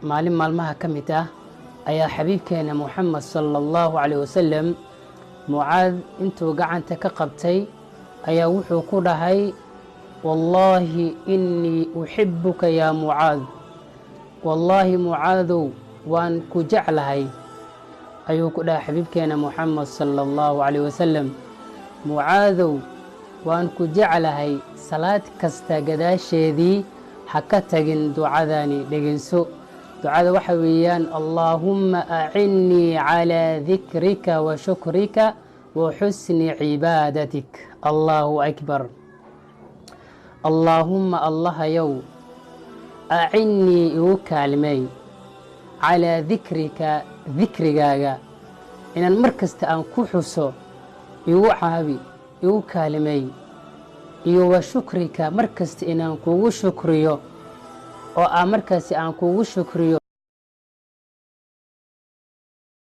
maalin maalmaha ka mid ah ayaa xabiibkeena Muhammad sallallahu alayhi wasallam Mucaad intuu gacanta ka qabtay ayaa wuxuu ku dhahay wallahi inni uhibbuka ya Mucaad, wallahi Mucaadow waan ku jeclahay ayuu ku dhahay xabiibkeena Muhammad sallallahu alayhi wasallam. Mucaadow waan ku jeclahay, salaad kasta gadaasheedii ha ka tagin ducadani dhegeyso. ducada waxa weeyaan Allahumma a'inni ala dhikrika wa shukrika wa husni ibadatik. Allahu akbar. Allahumma Allah yow a'inni igu kaalmay ala dhikrika dhikrigaaga inaan markasta aan ku xuso, igu caabi, igu kaalmay, iyo wa shukrika markasta inaan kugu shukriyo oo markaasi aan kugu shukriyo